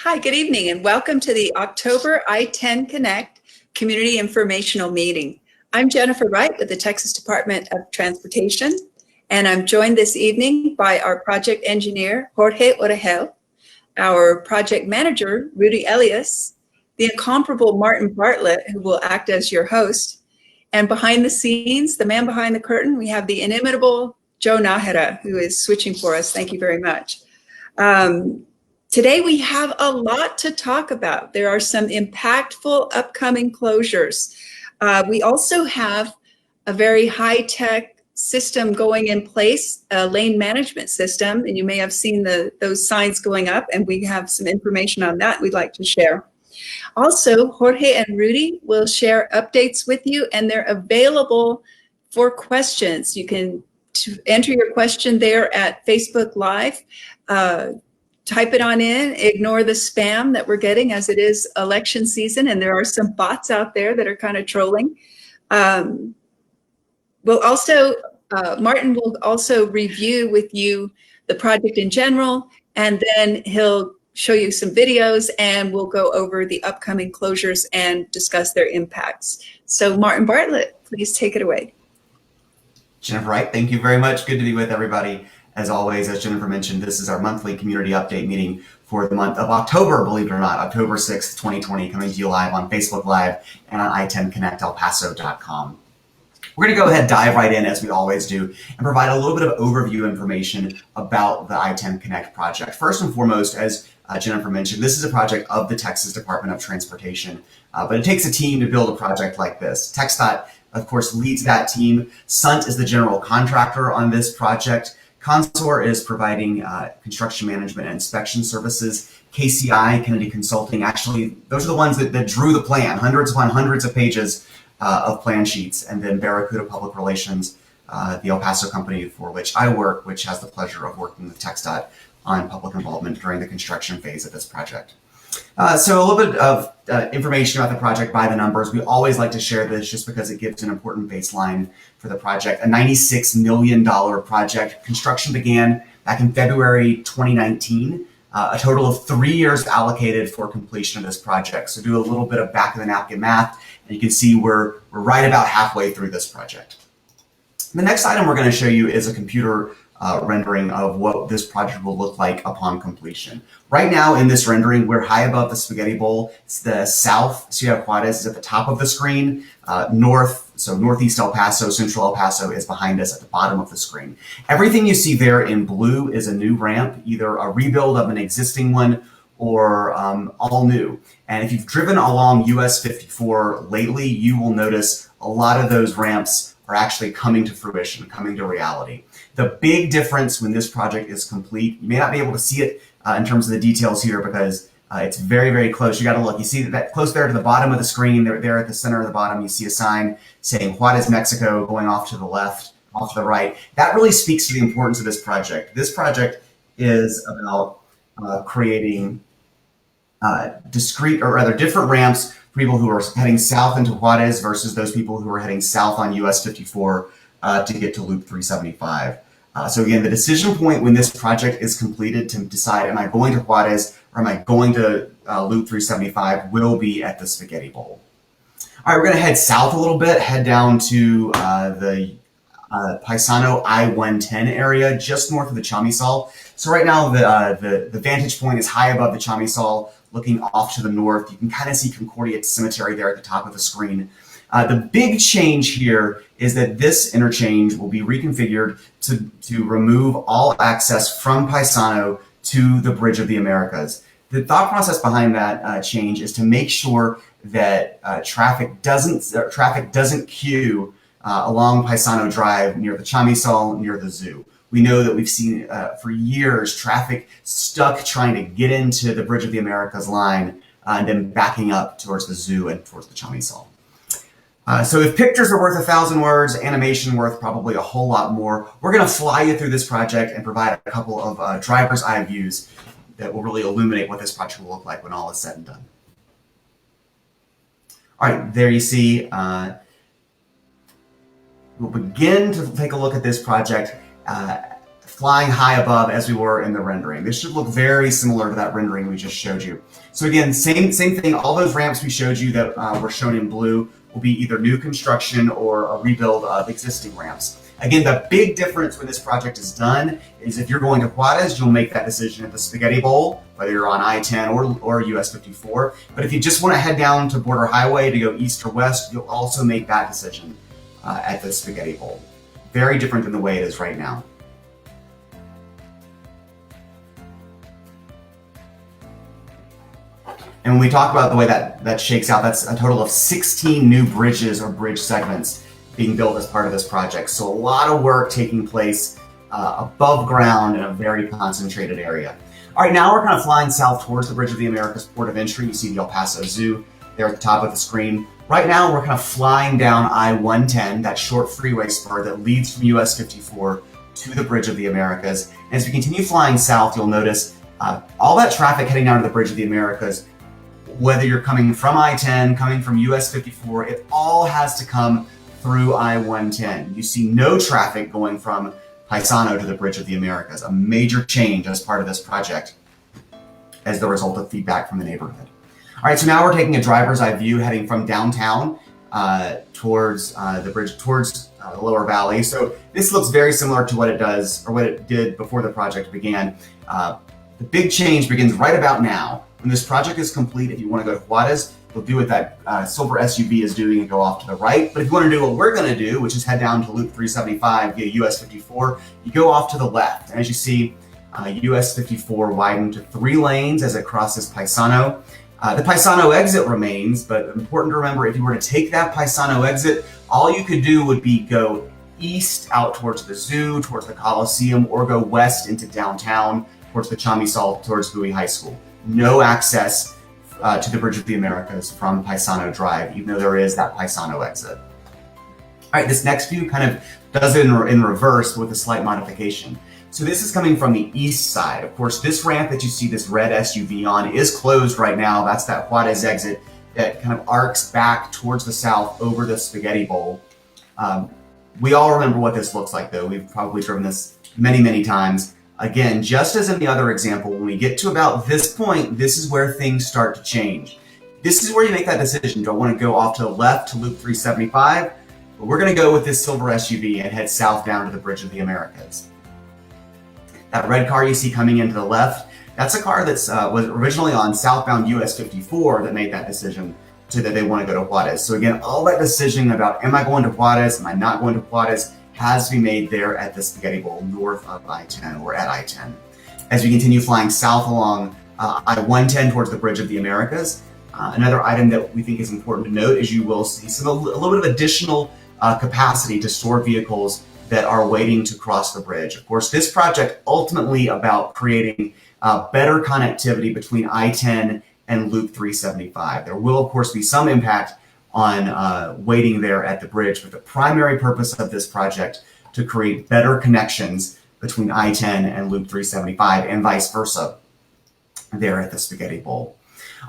Hi, good evening, and welcome to the October I-10 Connect Community Informational Meeting. I'm Jennifer Wright with the Texas Department of Transportation, and I'm joined this evening by our project engineer, Jorge Orejel, our project manager, Rudy Elias, the incomparable Martin Bartlett, who will act as your host, and behind the scenes, the man behind the curtain, we have the inimitable Joe Nájera, who is switching for us. Thank you very much. Today we have a lot to talk about. There are some impactful upcoming closures. We also have a very high-tech system going in place, a lane management system, and you may have seen those signs going up, and we have some information on that we'd like to share. Also, Jorge and Rudy will share updates with you, and they're available for questions. You can enter your question there at Facebook Live. Type it on in, ignore the spam that we're getting as it is election season, and there are some bots out there that are kind of trolling. Martin will also review with you the project in general, and then he'll show you some videos, and we'll go over the upcoming closures and discuss their impacts. So Martin Bartlett, please take it away. Jennifer Wright, thank you very much. Good to be with everybody. As always, as Jennifer mentioned, this is our monthly community update meeting for the month of October, believe it or not, October 6th, 2020, coming to you live on Facebook Live and on i10connectelpaso.com. We're going to go ahead and dive right in, as we always do, and provide a little bit of overview information about the I-10 Connect project. First and foremost, as Jennifer mentioned, this is a project of the Texas Department of Transportation, but it takes a team to build a project like this. TxDOT, of course, leads that team. SUNT is the general contractor on this project. Consor is providing construction management and inspection services. KCI, Kennedy Consulting, actually, those are the ones that drew the plan, hundreds upon hundreds of pages of plan sheets. And then Barracuda Public Relations, the El Paso company for which I work, which has the pleasure of working with TxDOT on public involvement during the construction phase of this project. So a little bit of information about the project by the numbers. We always like to share this just because it gives an important baseline for the project. A $96 million project. Construction began back in February 2019. A total of 3 years allocated for completion of this project. So do a little bit of back of the napkin math, and you can see we're right about halfway through this project. The next item we're going to show you is a computer rendering of what this project will look like upon completion. Right now in this rendering, we're high above the spaghetti bowl. It's the south, Ciudad Juarez is at the top of the screen. Northeast El Paso, central El Paso is behind us at the bottom of the screen. Everything you see there in blue is a new ramp, either a rebuild of an existing one or all new. And if you've driven along US 54 lately, you will notice a lot of those ramps are actually coming to fruition, coming to reality. The big difference when this project is complete, you may not be able to see it in terms of the details here because it's very, very close. You got to look. You see that close there to the bottom of the screen, there at the center of the bottom, you see a sign saying Juarez, Mexico, going off to the left, off to the right. That really speaks to the importance of this project. This project is about creating different ramps for people who are heading south into Juarez versus those people who are heading south on US 54 to get to Loop 375. So again, the decision point when this project is completed to decide, am I going to Juarez or am I going to Loop 375 will be at the spaghetti bowl. All right, we're going to head south a little bit, head down to the Paisano I-110 area, just north of the Chamizal. So right now, the vantage point is high above the Chamizal, looking off to the north. You can kind of see Concordia Cemetery there at the top of the screen. The big change here is that this interchange will be reconfigured to remove all access from Paisano to the Bridge of the Americas. The thought process behind that change is to make sure that traffic doesn't queue along Paisano Drive near the Chamizal, near the zoo. We know that we've seen for years traffic stuck trying to get into the Bridge of the Americas line and then backing up towards the zoo and towards the Chamizal. So if pictures are worth 1,000 words, animation worth probably a whole lot more. We're going to fly you through this project and provide a couple of driver's eye views that will really illuminate what this project will look like when all is said and done. All right, there you see. We'll begin to take a look at this project flying high above as we were in the rendering. This should look very similar to that rendering we just showed you. So again, same thing. All those ramps we showed you that were shown in blue will be either new construction or a rebuild of existing ramps. Again, the big difference when this project is done is if you're going to Juarez, you'll make that decision at the Spaghetti Bowl, whether you're on I-10 or US 54. But if you just want to head down to Border Highway to go east or west, you'll also make that decision at the Spaghetti Bowl. Very different than the way it is right now. And when we talk about the way that shakes out, that's a total of 16 new bridges or bridge segments being built as part of this project. So a lot of work taking place above ground in a very concentrated area. All right, now we're kind of flying south towards the Bridge of the Americas port of entry. You see the El Paso Zoo there at the top of the screen. Right now, we're kind of flying down I-110, that short freeway spur that leads from US 54 to the Bridge of the Americas. And as we continue flying south, you'll notice all that traffic heading down to the Bridge of the Americas, whether you're coming from I-10, coming from US 54, it all has to come through I-110. You see no traffic going from Paisano to the Bridge of the Americas, a major change as part of this project as the result of feedback from the neighborhood. All right, so now we're taking a driver's eye view heading from downtown towards the bridge, towards the lower valley. So this looks very similar to what it does, or what it did before the project began. The big change begins right about now. When this project is complete, if you want to go to Juarez, you'll do what that silver SUV is doing and go off to the right. But if you want to do what we're going to do, which is head down to Loop 375 via US 54, you go off to the left. And as you see, US 54 widened to 3 lanes as it crosses Paisano. The Paisano exit remains, but important to remember, if you were to take that Paisano exit, all you could do would be go east out towards the zoo, towards the Coliseum, or go west into downtown towards the Chamizal, towards Bowie High School. No access to the Bridge of the Americas from Paisano Drive, even though there is that Paisano exit. All right, this next view kind of does it in reverse with a slight modification. So this is coming from the east side. Of course, this ramp that you see this red SUV on is closed right now. That's that Juarez exit that kind of arcs back towards the south over the Spaghetti Bowl. We all remember what this looks like, though. We've probably driven this many, many times. Again, just as in the other example, when we get to about this point, this is where things start to change. This is where you make that decision. Do I want to go off to the left to Loop 375? But we're going to go with this silver SUV and head south down to the Bridge of the Americas. That red car you see coming into the left, that's a car that was originally on southbound US 54 that made that decision that they want to go to Juarez. So again, all that decision about am I going to Juarez, am I not going to Juarez, has to be made there at the Spaghetti Bowl north of I-10 or at I-10. As we continue flying south along I-110 towards the Bridge of the Americas, another item that we think is important to note is you will see a little bit of additional capacity to store vehicles that are waiting to cross the bridge. Of course, this project ultimately about creating better connectivity between I-10 and Loop 375. There will, of course, be some impact on waiting there at the bridge, but the primary purpose of this project to create better connections between I-10 and Loop 375 and vice versa there at the Spaghetti Bowl.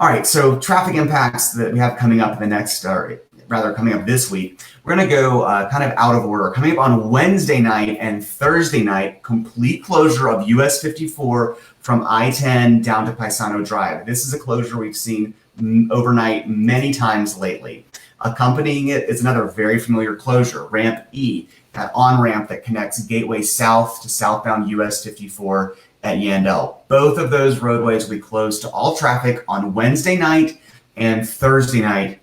All right, so traffic impacts that we have coming up in the next, or rather coming up this week, we're gonna go kind of out of order. Coming up on Wednesday night and Thursday night, complete closure of US 54 from I-10 down to Paisano Drive. This is a closure we've seen overnight many times lately. Accompanying it is another very familiar closure, Ramp E, that on-ramp that connects Gateway South to southbound US 54 at Yandell. Both of those roadways will be closed to all traffic on Wednesday night and Thursday night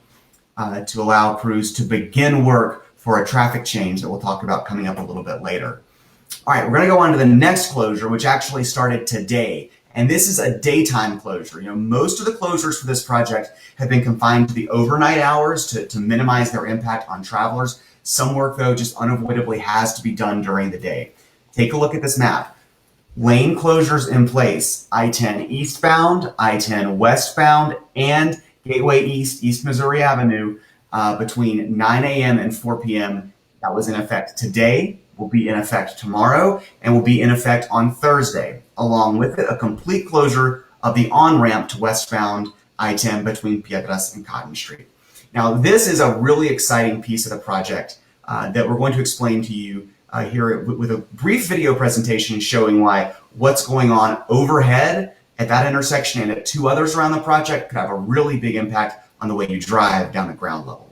to allow crews to begin work for a traffic change that we'll talk about coming up a little bit later. All right, we're going to go on to the next closure, which actually started today. And this is a daytime closure. You know, most of the closures for this project have been confined to the overnight hours to minimize their impact on travelers. Some work, though, just unavoidably has to be done during the day. Take a look at this map. Lane closures in place, I-10 eastbound, I-10 westbound, and Gateway East, East Missouri Avenue between 9 a.m. and 4 p.m. That was in effect today, will be in effect tomorrow, and will be in effect on Thursday. Along with it, a complete closure of the on-ramp to westbound I-10 between Piedras and Cotton Street. Now, this is a really exciting piece of the project that we're going to explain to you here with a brief video presentation showing why what's going on overhead at that intersection and at two others around the project could have a really big impact on the way you drive down at ground level.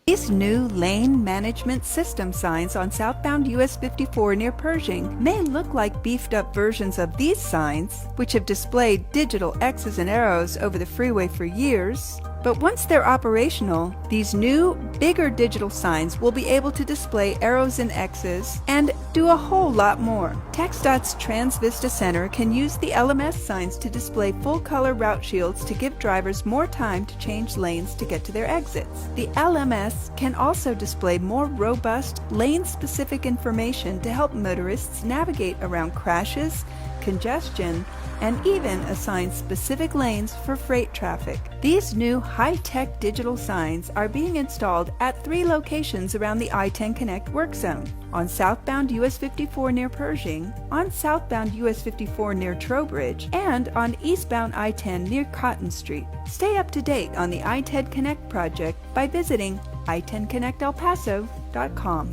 These new lane management system signs on southbound US 54 near Pershing may look like beefed up versions of these signs, which have displayed digital X's and arrows over the freeway for years. But once they're operational, these new, bigger digital signs will be able to display arrows and X's and do a whole lot more. TxDOT's TransVista Center can use the LMS signs to display full-color route shields to give drivers more time to change lanes to get to their exits. The LMS can also display more robust, lane-specific information to help motorists navigate around crashes, congestion, and even assign specific lanes for freight traffic. These new high-tech digital signs are being installed at 3 locations around the I-10 Connect work zone: on southbound US 54 near Pershing, on southbound US 54 near Trowbridge, and on eastbound I-10 near Cotton Street. Stay up to date on the I-10 Connect project by visiting i10connectelpaso.com.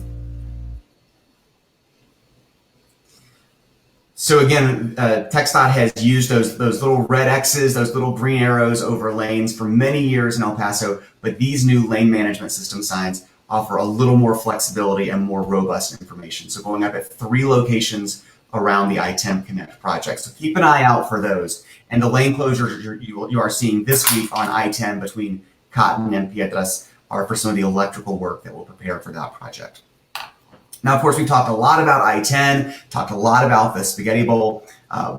So again, TxDOT has used those little red X's, those little green arrows over lanes for many years in El Paso, but these new lane management system signs offer a little more flexibility and more robust information. So going up at 3 locations around the I-10 Connect project. So keep an eye out for those. And the lane closures you are seeing this week on I-10 between Cotton and Piedras are for some of the electrical work that will prepare for that project. Now, of course, we talked a lot about I-10, talked a lot about the Spaghetti Bowl.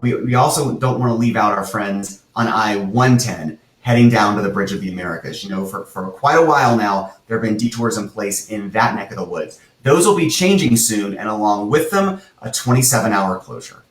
We also don't want to leave out our friends on I-110 heading down to the Bridge of the Americas. You know, for quite a while now, there have been detours in place in that neck of the woods. Those will be changing soon, and along with them, a 27-hour closure.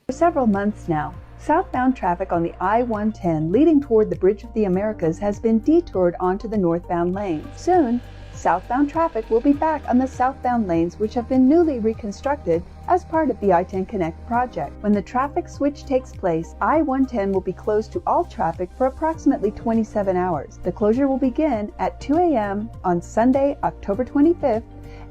For several months now, southbound traffic on the I-110 leading toward the Bridge of the Americas has been detoured onto the northbound lanes. Soon, southbound traffic will be back on the southbound lanes, which have been newly reconstructed as part of the I-10 Connect project. When the traffic switch takes place, I-110 will be closed to all traffic for approximately 27 hours. The closure will begin at 2 a.m. on Sunday, October 25th,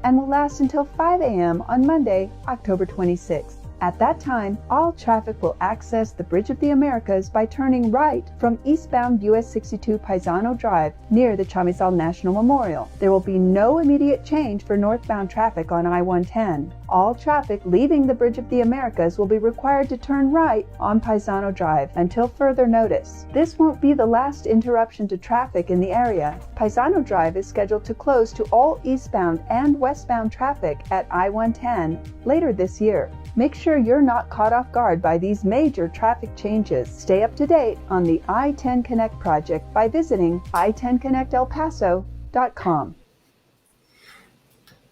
and will last until 5 a.m. on Monday, October 26th. At that time, all traffic will access the Bridge of the Americas by turning right from eastbound US 62 Paisano Drive near the Chamizal National Memorial. There will be no immediate change for northbound traffic on I-110. All traffic leaving the Bridge of the Americas will be required to turn right on Paisano Drive until further notice. This won't be the last interruption to traffic in the area. Paisano Drive is scheduled to close to all eastbound and westbound traffic at I-110 later this year. Make sure you're not caught off guard by these major traffic changes. Stay up to date on the I-10 Connect project by visiting i10connectelpaso.com.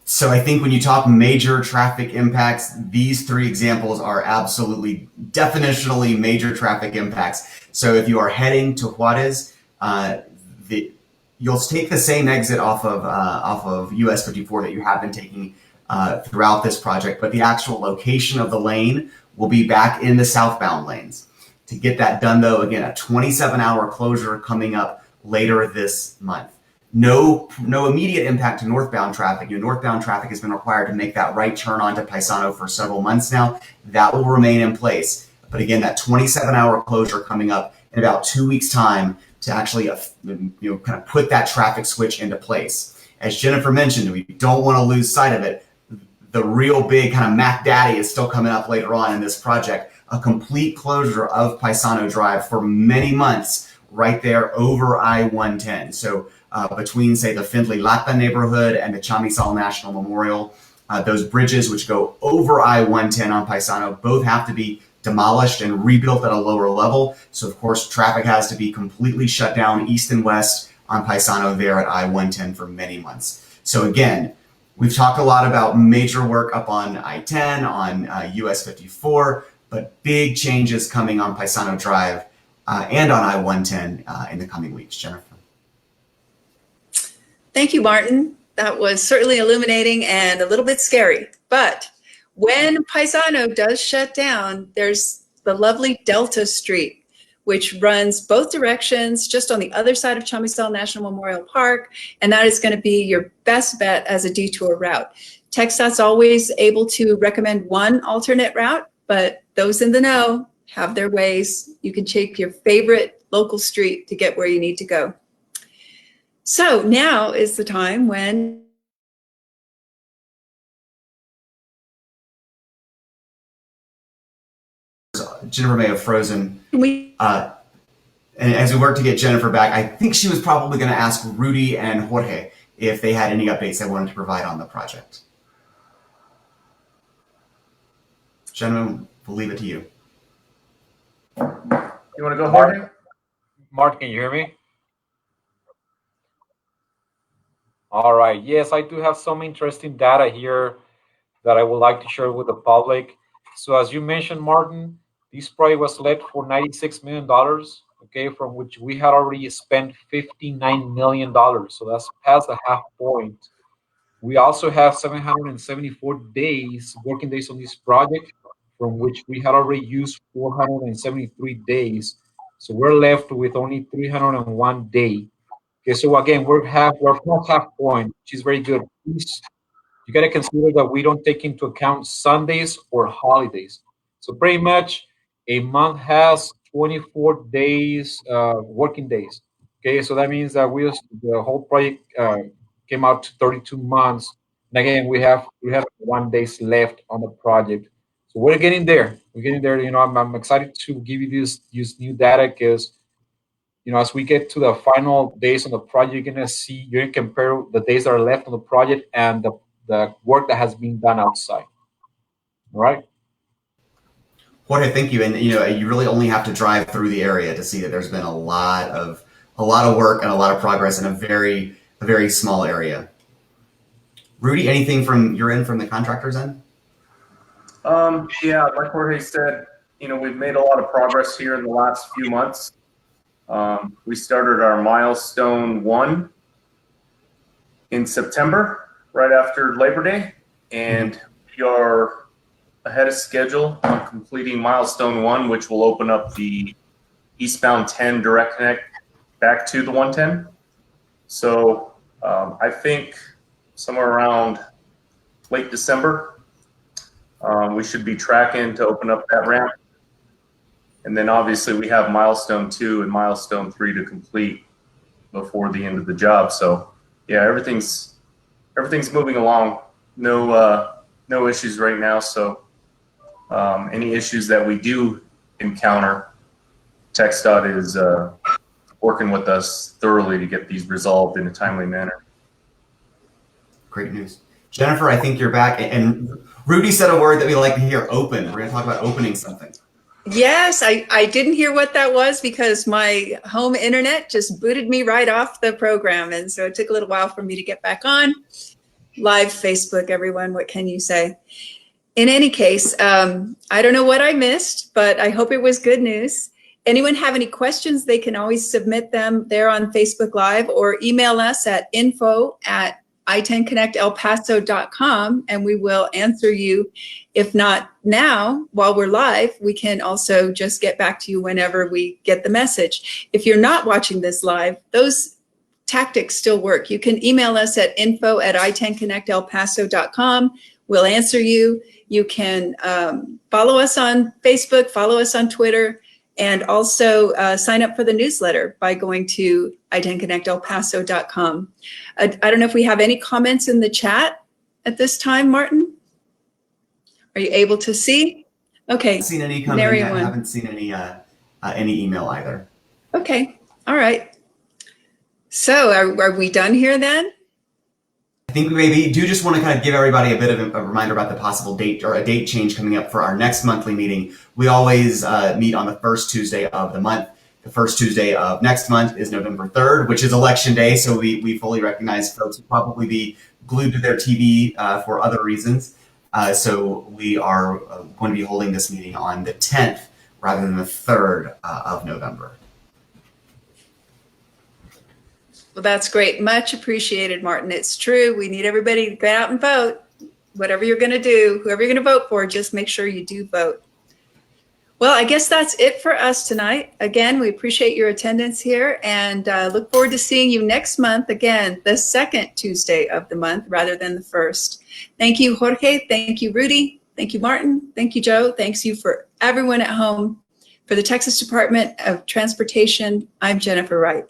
So I think when you talk major traffic impacts, these 3 examples are absolutely definitionally major traffic impacts. So if you are heading to Juarez, you'll take the same exit off of US 54 that you have been taking throughout this project, but the actual location of the lane will be back in the southbound lanes. To get that done, though, again, a 27-hour closure coming up later this month. No immediate impact to northbound traffic. Northbound traffic has been required to make that right turn onto Paisano for several months now. That will remain in place. But again, that 27-hour closure coming up in about 2 weeks' time to actually kind of put that traffic switch into place. As Jennifer mentioned, we don't want to lose sight of it. The real big kind of Mac Daddy is still coming up later on in this project, a complete closure of Paisano Drive for many months right there over I-110. So between, say, the Findlay Lata neighborhood and the Chamizal National Memorial, those bridges which go over I-110 on Paisano both have to be demolished and rebuilt at a lower level. So, of course, traffic has to be completely shut down east and west on Paisano there at I-110 for many months. So, again, we've talked a lot about major work up on I-10, on US 54, but big changes coming on Paisano Drive and on I-110 in the coming weeks. Jennifer. Thank you, Martin. That was certainly illuminating and a little bit scary. But when Paisano does shut down, there's the lovely Delta Street, which runs both directions just on the other side of Chamizal National Memorial Park, and that is going to be your best bet as a detour route. TxDOT's always able to recommend one alternate route, but those in the know have their ways. You can take your favorite local street to get where you need to go. So now is the time when Jennifer may have frozen. we And as we work to get Jennifer back, I think she was probably going to ask Rudy and Jorge if they had any updates they wanted to provide on the project. Gentlemen, we'll leave it to you. You want to go, Jorge? Mark, can you hear me? All right. Yes, I do have some interesting data here that I would like to share with the public. So as you mentioned, Martin, this project was led for $96 million, okay, from which we had already spent $59 million. So that's past the half point. We also have 774 days, working days on this project, from which we had already used 473 days. So we're left with only 301 day. Okay, so again, we're past half point, which is very good. Please, you got to consider that we don't take into account Sundays or holidays. So pretty much a month has 24 days, working days. Okay, so that means that the whole project came out to 32 months. And again, we have 1 days left on the project. So we're getting there. We're getting there. You know, I'm excited to give you this new data because, you know, as we get to the final days on the project, you're gonna compare the days that are left on the project and the work that has been done outside. All right. Jorge, thank you. And you really only have to drive through the area to see that there's been a lot of work and a lot of progress in a very small area. Rudy, anything from your end, from the contractor's end? Yeah, like Jorge said, we've made a lot of progress here in the last few months. We started our milestone 1 in September, right after Labor Day, and we are ahead of schedule on completing milestone 1, which will open up the eastbound 10 direct connect back to the 110. So I think somewhere around late December, we should be tracking to open up that ramp. And then obviously we have milestone 2 and milestone 3 to complete before the end of the job. So yeah, everything's moving along. No issues right now. So any issues that we do encounter, TxDOT is working with us thoroughly to get these resolved in a timely manner. Great news. Jennifer, I think you're back. And Rudy said a word that we like to hear: open. We're going to talk about opening something. Yes, I didn't hear what that was because my home internet just booted me right off the program. And so it took a little while for me to get back on. Live Facebook, everyone, what can you say? In any case, I don't know what I missed, but I hope it was good news. Anyone have any questions, they can always submit them there on Facebook Live or email us at info@i10connectelpaso.com and we will answer you. If not now, while we're live, we can also just get back to you whenever we get the message. If you're not watching this live, those tactics still work. You can email us at info@i10connectelpaso.com. We'll answer you. You can follow us on Facebook, follow us on Twitter, and also sign up for the newsletter by going to i10connectelpaso.com. I don't know if we have any comments in the chat at this time, Martin. Are you able to see? Okay. I haven't seen any come in yet. I haven't seen any email either. Okay. All right. So are we done here then? I think we maybe do just want to kind of give everybody a bit of a reminder about the possible date or a date change coming up for our next monthly meeting. We always meet on the first Tuesday of the month. The first Tuesday of next month is November 3rd, which is Election Day. So we fully recognize folks will probably be glued to their TV for other reasons. So we are going to be holding this meeting on the 10th rather than the 3rd of November. Well, that's great. Much appreciated, Martin. It's true. We need everybody to get out and vote. Whatever you're going to do, whoever you're going to vote for, just make sure you do vote. Well, I guess that's it for us tonight. Again, we appreciate your attendance here and look forward to seeing you next month. Again, the second Tuesday of the month rather than the first. Thank you, Jorge. Thank you, Rudy. Thank you, Martin. Thank you, Joe. Thanks you for everyone at home. For the Texas Department of Transportation, I'm Jennifer Wright.